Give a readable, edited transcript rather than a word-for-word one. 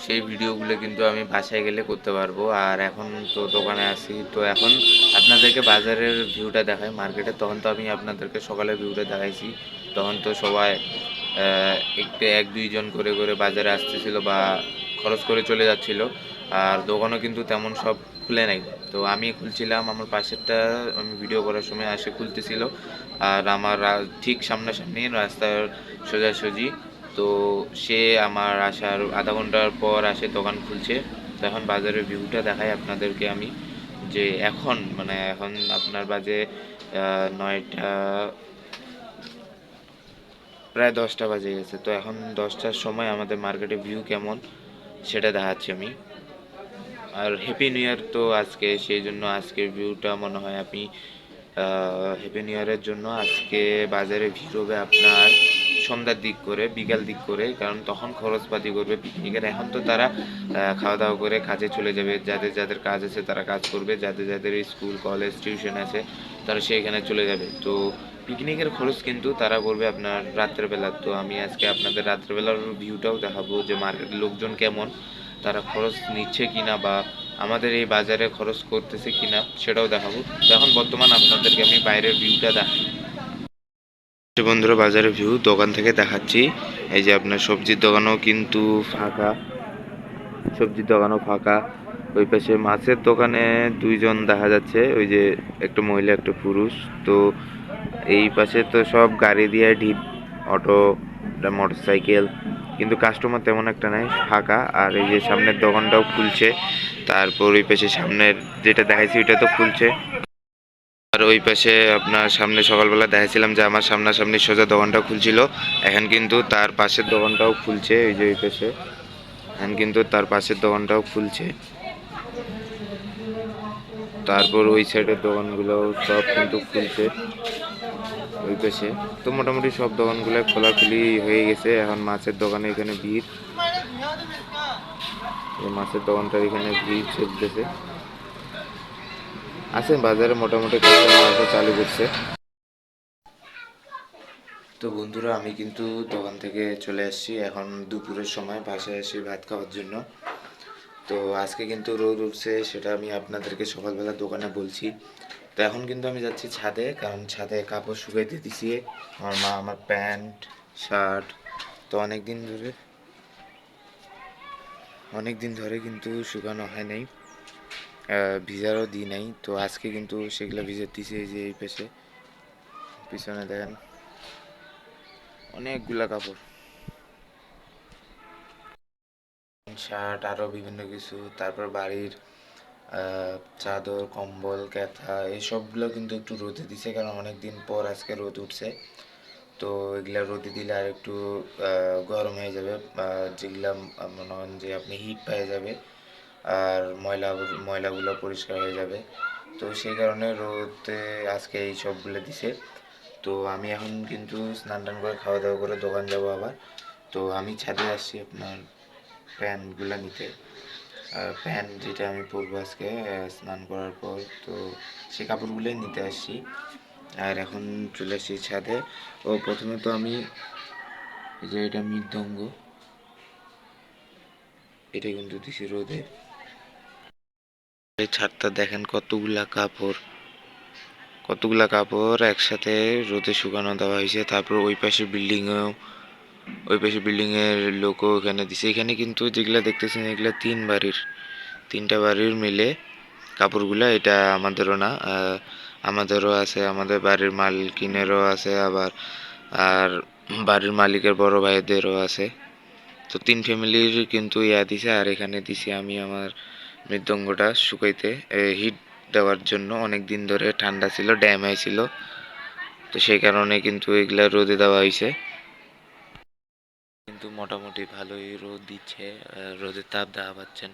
সেই ভিডিওগুলো কিন্তু আমি বাসায় গেলে করতে পারবো। আর এখন তো দোকানে আছি, তো এখন আপনাদেরকে বাজারের ভিউটা দেখাই মার্কেটে। তখন তো আমি আপনাদেরকে সকালের ভিউটা দেখাইছি, তখন তো সবাই একটু এক দুইজন করে করে বাজারে আসতেছিল বা খরচ করে চলে যাচ্ছিল। আর দোকানও কিন্তু তেমন সব খুলে নাই। তো আমি খুলছিলাম, আমার পাশেরটা আমি ভিডিও করার সময় আসে খুলতেছিল। আর আমার ঠিক সামনাসামনি রাস্তার সোজাসুজি। তো সে আমার আসার আধা ঘন্টার পর আসে দোকান খুলছে। তো এখন বাজারের ভিউটা দেখাই আপনাদেরকে আমি, যে এখন মানে এখন আপনার বাজে 9টা, প্রায় 10টা বাজে গেছে। তো এখন 10টার সময় আমাদের মার্কেটে ভিউ কেমন সেটা দেখাচ্ছি আমি। আর হ্যাপি নিউ ইয়ার তো আজকে, সেই জন্য আজকের ভিউটা মনে হয় আপনি হ্যাপি নিউ ইয়ারের জন্য আজকে বাজারে ভিড় হবে আপনার সন্ধ্যার দিক করে, বিকাল দিক করে, কারণ তখন খরচপাতি করবে পিকনিকের। এখন তো তারা খাওয়া দাওয়া করে কাজে চলে যাবে, যাদের যাদের কাজ আছে তারা কাজ করবে, যাদের যাদের স্কুল কলেজ টিউশন আছে তারা সেখানে চলে যাবে। তো পিকনিকের খরচ কিন্তু তারা করবে আপনার রাত্রেবেলা। তো আমি আজকে আপনাদের রাত্রেবেলার ভিউটাও দেখাবো, যে মার্কেটের লোকজন কেমন, তারা খরচ নিচ্ছে কিনা বা আমাদের এই বাজারে খরচ করতেছে কিনা সেটাও দেখাবো। তো এখন বর্তমান আপনাদেরকে আমি বাইরের ভিউটা দেখাই। বন্ধুরা, বাজারের ভিউ দোকান থেকে দেখাচ্ছি। এই যে আপনার সবজির দোকানও কিন্তু ফাঁকা, সবজির দোকানও ফাঁকা। ওই পাশে মাছের দোকানে দুইজন দেখা যাচ্ছে, ওই যে একটা মহিলা একটা পুরুষ। তো এই পাশে তো সব গাড়ি দিয়ে ঢিপ, অটো, মোটর সাইকেল, কিন্তু কাস্টমার তেমন একটা নাই, ফাঁকা। আর এই যে সামনের দোকানটাও খুলছে, তারপর ওই পাশে সামনের যেটা দেখাইছি ওইটা তো খুলছে। আর ওই পাশে আপনার সামনে সকালবেলা দেখাইছিলাম যে আমার সামনাসামনি সোজা দোকানটা খুলছিল, এখন কিন্তু তার পাশের দোকানটাও খুলছে। এই যে ওই পাশে এখন কিন্তু তার পাশের দোকানটাও খুলছে। তারপর ওই সাইডের দোকানগুলো সব কিন্তু খুলছে ওই পাশে। তো মোটামুটি সব দোকানগুলো খোলাখুলি হয়ে গেছে। এখন মাছের দোকানে এখানে ভিড়, মাছের দোকানটার এখানে ভিড় চলতেছে। আছে বাজারে মোটামুটি কাস্টমার চালু করছে। তো বন্ধুরা, আমি কিন্তু দোকান থেকে চলে আসছি এখন দুপুরের সময় বাসায় এসে ভাত খাওয়ার জন্য। তো আজকে কিন্তু রোদ উঠছে, সেটা আমি আপনাদেরকে সকালবেলা দোকানে বলছি। তো এখন কিন্তু আমি যাচ্ছি ছাদে, কারণ ছাদে কাপড় শুকাইতে দিছি। আমার মা আমার প্যান্ট শার্ট তো অনেক দিন ধরে কিন্তু শুকানো হয় নাই, ভিজারও দিই নাই। তো আজকে কিন্তু সেগুলো ভিজে দিছি। এই যে এই পেশে পিছনে দেখেন অনেকগুলা কাপড়, শার্ট আরও বিভিন্ন কিছু, তারপর বাড়ির চাদর কম্বল কাঁথা এসবগুলো কিন্তু একটু রোদে দিছে, কারণ অনেক দিন পর আজকে রোদ উঠছে। তো এগুলা রোদে দিলে আর একটু গরম হয়ে যাবে, যেগুলা মনে হন যে আপনি হিট পেয়ে যাবে, আর ময়লাগুলো পরিষ্কার হয়ে যাবে। তো সেই কারণে রোদে আজকে এই সবগুলো দিছে। তো আমি এখন কিন্তু স্নান টান করে খাওয়া দাওয়া করে দোকান যাব আবার। তো আমি ছাদে আসছি আপনার প্যান্টগুলো নিতে, প্যান্ট যেটা আমি পরবো আজকে স্নান করার পর। তো সেই কাপড়গুলোই নিতে আসছি। আর এখন চলে আসছি ছাদে। ও প্রথমে তো আমি এই যে এটা মৃদঙ্গ, এটা কিন্তু দিছি রোদে। এই ছাদটা দেখেন কতগুলা কাপড় একসাথে রোদে শুকানো দেওয়া হয়েছে। তারপর ওই পাশে বিল্ডিং এর লোকও এখানে দিছে। এখানে কিন্তু যেগুলা দেখতেছেন এগুলা তিনটা বাড়ির মিলে কাপড়গুলা। এটা আমাদেরও না, আমাদেরও আছে, আমাদের বাড়ির মালকিনেরও আছে, আবার আর বাড়ির মালিকের বড় ভাইদেরও আছে। তো তিন ফ্যামিলির কিন্তু দিছে। আর এখানে দিছি আমি আমার মৃদঙ্গটা শুকাইতে, হিট দেওয়ার জন্য। অনেক দিন ধরে ঠান্ডা ছিল, ড্যাম হয়েছিল, তো সেই কারণে কিন্তু এগুলা রোদে দেওয়া হয়েছে। কিন্তু মোটামুটি ভালোই রোদ দিচ্ছে, রোদের তাপ দেখা পাচ্ছেন।